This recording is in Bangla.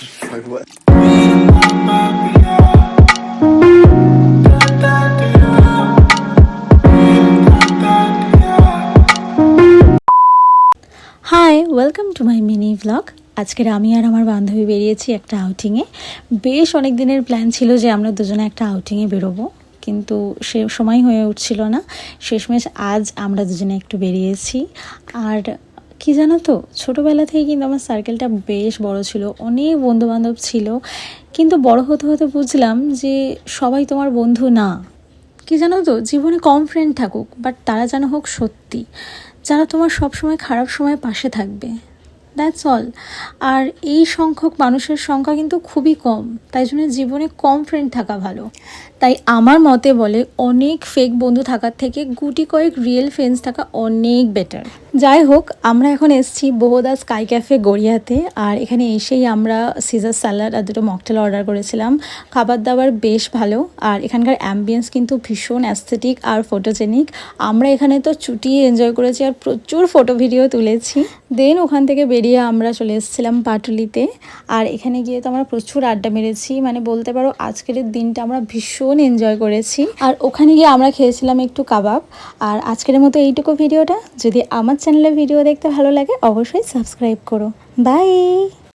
Like what? Hi, welcome to my mini vlog. আজকের আমি আর আমার বান্ধবী বেরিয়েছি একটা আউটিংয়ে। বেশ অনেক দিনের প্ল্যান ছিল যে আমরা দুজনে একটা আউটিংয়ে বেরোবো, কিন্তু সে সময় হয়ে উঠছিল না। শেষমেশ আজ আমরা দুজনে একটু বেরিয়েছি। আর কি জানো তো, ছোটোবেলা থেকে কিন্তু আমার সার্কেলটা বেশ বড় ছিল, অনেক বন্ধুবান্ধব ছিল, কিন্তু বড় হতে হতে বুঝলাম যে সবাই তোমার বন্ধু না। কি জানো তো, জীবনে কম ফ্রেন্ড থাকুক, বাট তারা যেন হোক সত্যি, যারা তোমার সবসময় খারাপ সময় পাশে থাকবে। That's all. আর এই সংখ্যক মানুষের সংখ্যা কিন্তু খুবই কম, তাই জন্য জীবনে কম ফ্রেন্ড থাকা ভালো। তাই আমার মতে বলে, অনেক ফেক বন্ধু থাকার থেকে গুটি কয়েক রিয়েল ফ্রেন্ডস থাকা অনেক বেটার। যাই হোক, আমরা এখন এসেছি বোহদা স্কাই ক্যাফে গড়িয়াতে। আর এখানে এসেই আমরা সিজার স্যালাড আর দুটো মকটেল অর্ডার করেছিলাম। খাবার দাবার বেশ ভালো, আর এখানকার অ্যাম্বিয়েন্স কিন্তু ভীষণ অ্যাস্থেটিক আর ফটোজেনিক। আমরা এখানে তো চুটিয়ে এনজয় করেছি আর প্রচুর ফটো ভিডিও তুলেছি। দেন ওখান থেকে বেরিয়ে আমরা চলে এসেছিলাম পাটুলিতে। আর এখানে গিয়ে তো আমরা প্রচুর আড্ডা মেরেছি, মানে বলতে পারো আজকের দিনটা আমরা ভীষণ এনজয় করেছি। আর ওখানে গিয়ে আমরা খেয়েছিলাম একটু কাবাব। আর আজকের মতো এইটুকু ভিডিওটা। যদি আমার চ্যানেলে ভিডিও দেখতে ভালো লাগে অবশ্যই সাবস্ক্রাইব করো। বাই।